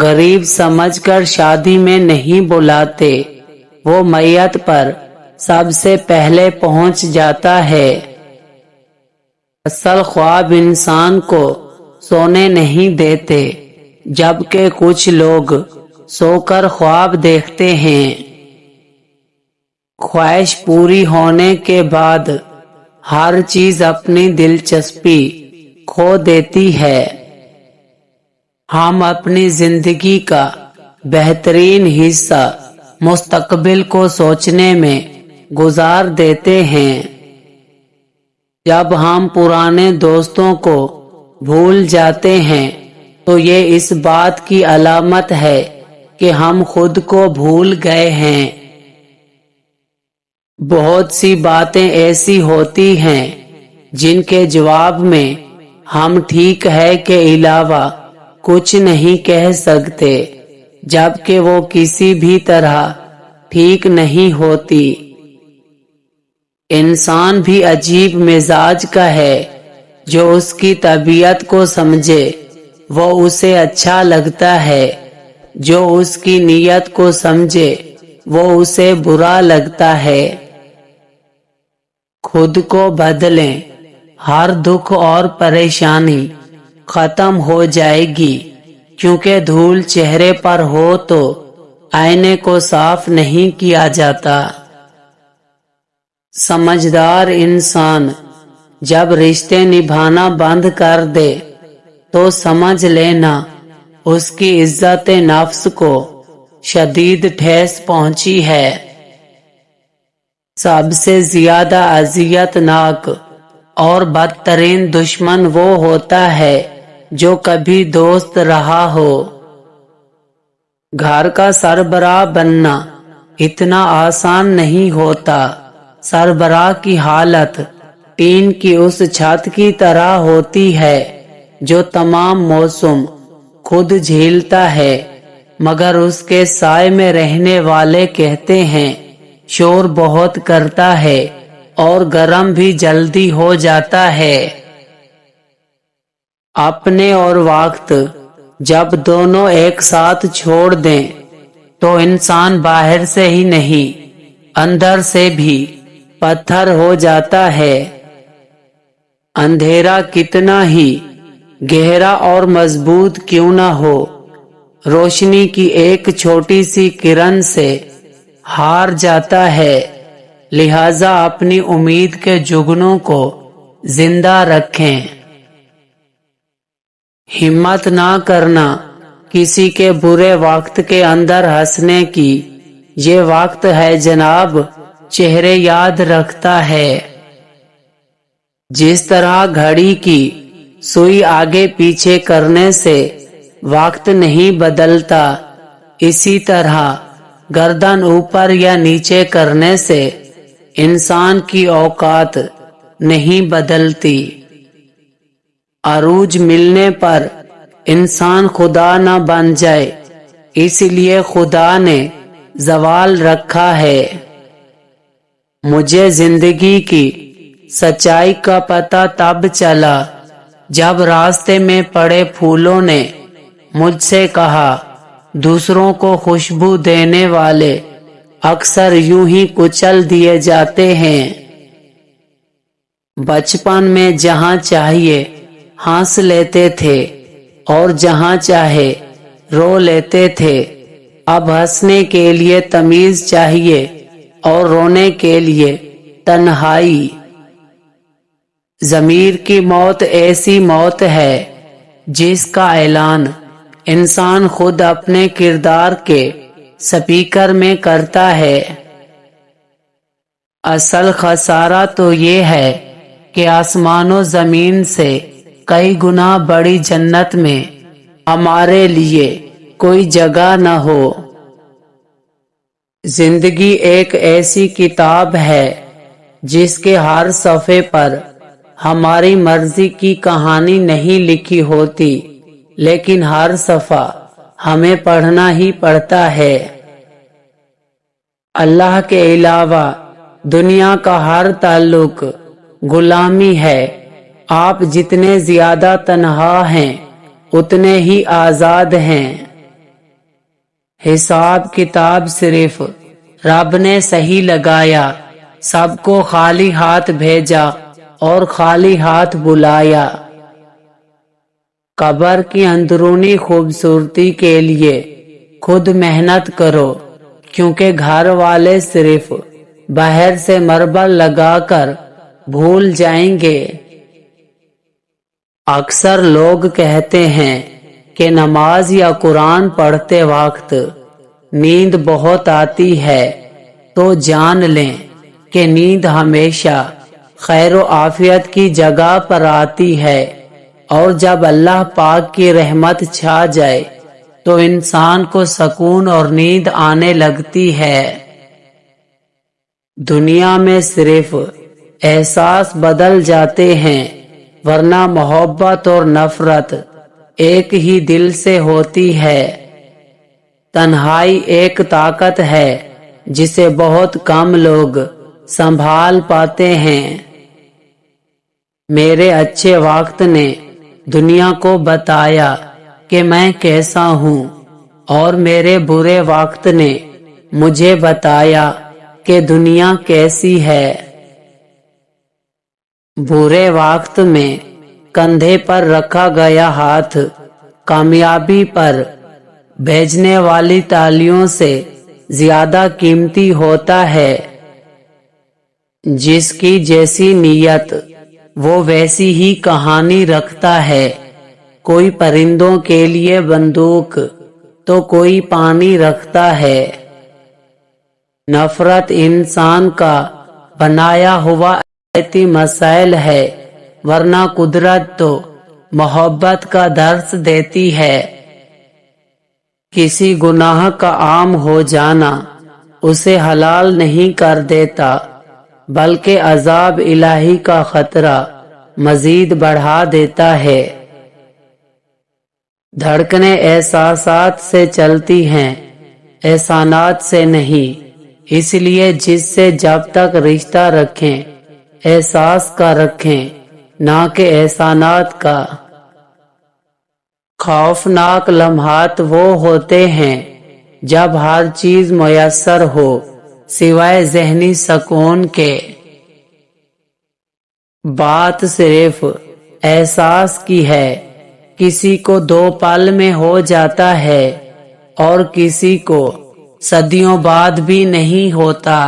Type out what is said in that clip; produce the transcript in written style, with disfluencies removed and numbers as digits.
غریب سمجھ کر شادی میں نہیں بلاتے، وہ میت پر سب سے پہلے پہنچ جاتا ہے۔ اصل خواب انسان کو سونے نہیں دیتے، جبکہ کچھ لوگ سو کر خواب دیکھتے ہیں۔ خواہش پوری ہونے کے بعد ہر چیز اپنی دلچسپی کھو دیتی ہے۔ ہم اپنی زندگی کا بہترین حصہ مستقبل کو سوچنے میں گزار دیتے ہیں۔ جب ہم پرانے دوستوں کو بھول جاتے ہیں تو یہ اس بات کی علامت ہے کہ ہم خود کو بھول گئے ہیں۔ بہت سی باتیں ایسی ہوتی ہیں جن کے جواب میں ہم ٹھیک ہے کے علاوہ کچھ نہیں کہہ سکتے، جبکہ وہ کسی بھی طرح ٹھیک نہیں ہوتی۔ انسان بھی عجیب مزاج کا ہے، جو اس کی طبیعت کو سمجھے وہ اسے اچھا لگتا ہے، جو اس کی نیت کو سمجھے وہ اسے برا لگتا ہے۔ خود کو بدلیں، ہر دکھ اور پریشانی ختم ہو جائے گی، کیونکہ دھول چہرے پر ہو تو آئینے کو صاف نہیں کیا جاتا۔ سمجھدار انسان جب رشتے نبھانا بند کر دے تو سمجھ لینا اس کی عزت نفس کو شدید ٹھیس پہنچی ہے۔ سب سے زیادہ اذیت ناک اور بدترین دشمن وہ ہوتا ہے جو کبھی دوست رہا ہو۔ گھر کا سربراہ بننا اتنا آسان نہیں ہوتا۔ سربراہ کی حالت ٹین کی اس چھت کی طرح ہوتی ہے جو تمام موسم خود جھیلتا ہے، مگر اس کے سائے میں رہنے والے کہتے ہیں شور بہت کرتا ہے اور گرم بھی جلدی ہو جاتا ہے۔ اپنے اور وقت جب دونوں ایک ساتھ چھوڑ دیں تو انسان باہر سے ہی نہیں اندر سے بھی پتھر ہو جاتا ہے۔ اندھیرا کتنا ہی گہرا اور مضبوط کیوں نہ ہو، روشنی کی ایک چھوٹی سی کرن سے ہار جاتا ہے۔ لہذا اپنی امید کے جگنوں کو زندہ رکھیں۔ ہمت نہ کرنا کسی کے برے وقت کے اندر ہنسنے کی، یہ وقت ہے جناب چہرے یاد رکھتا ہے۔ جس طرح گھڑی کی سوئی آگے پیچھے کرنے سے وقت نہیں بدلتا، اسی طرح گردن اوپر یا نیچے کرنے سے انسان کی اوقات نہیں بدلتی۔ عروج ملنے پر انسان خدا نہ بن جائے، اس لیے خدا نے زوال رکھا ہے۔ مجھے زندگی کی سچائی کا پتہ تب چلا جب راستے میں پڑے پھولوں نے مجھ سے کہا دوسروں کو خوشبو دینے والے اکثر یوں ہی کچل دیے جاتے ہیں۔ بچپن میں جہاں چاہیے ہنس لیتے تھے اور جہاں چاہے رو لیتے تھے، اب ہنسنے کے لیے تمیز چاہیے اور رونے کے لیے تنہائی۔ ضمیر کی موت ایسی موت ہے جس کا اعلان انسان خود اپنے کردار کے سپیکر میں کرتا ہے۔ اصل خسارہ تو یہ ہے کہ آسمان و زمین سے کئی گنا بڑی جنت میں ہمارے لیے کوئی جگہ نہ ہو۔ زندگی ایک ایسی کتاب ہے جس کے ہر صفحے پر ہماری مرضی کی کہانی نہیں لکھی ہوتی، لیکن ہر صفحہ ہمیں پڑھنا ہی پڑتا ہے۔ اللہ کے علاوہ دنیا کا ہر تعلق غلامی ہے۔ آپ جتنے زیادہ تنہا ہیں اتنے ہی آزاد ہیں۔ حساب کتاب صرف رب نے صحیح لگایا، سب کو خالی ہاتھ بھیجا اور خالی ہاتھ بلایا۔ قبر کی اندرونی خوبصورتی کے لیے خود محنت کرو، کیونکہ گھر والے صرف باہر سے مربل لگا کر بھول جائیں گے۔ اکثر لوگ کہتے ہیں کہ نماز یا قرآن پڑھتے وقت نیند بہت آتی ہے، تو جان لیں کہ نیند ہمیشہ خیر و عافیت کی جگہ پر آتی ہے، اور جب اللہ پاک کی رحمت چھا جائے تو انسان کو سکون اور نیند آنے لگتی ہے۔ دنیا میں صرف احساس بدل جاتے ہیں، ورنہ محبت اور نفرت ایک ہی دل سے ہوتی ہے۔ تنہائی ایک طاقت ہے جسے بہت کم لوگ سنبھال پاتے ہیں۔ میرے اچھے وقت نے دنیا کو بتایا کہ میں کیسا ہوں، اور میرے برے وقت نے مجھے بتایا کہ دنیا کیسی ہے۔ برے وقت میں کندھے پر رکھا گیا ہاتھ کامیابی پر بھیجنے والی تالیوں سے زیادہ قیمتی ہوتا ہے۔ جس کی جیسی نیت وہ ویسی ہی کہانی رکھتا ہے۔ کوئی پرندوں کے لیے بندوق تو کوئی پانی رکھتا ہے۔ نفرت انسان کا بنایا ہوا ایتی مسائل ہے، ورنہ قدرت تو محبت کا درس دیتی ہے۔ کسی گناہ کا عام ہو جانا اسے حلال نہیں کر دیتا، بلکہ عذاب الہی کا خطرہ مزید بڑھا دیتا ہے۔ دھڑکنیں احساسات سے چلتی ہیں، احسانات سے نہیں، اس لیے جس سے جب تک رشتہ رکھیں احساس کا رکھیں، نہ کہ احسانات کا۔ خوفناک لمحات وہ ہوتے ہیں جب ہر چیز میسر ہو سوائے ذہنی سکون کے۔ بات صرف احساس کی ہے، کسی کو 2 پل میں ہو جاتا ہے اور کسی کو صدیوں بعد بھی نہیں ہوتا۔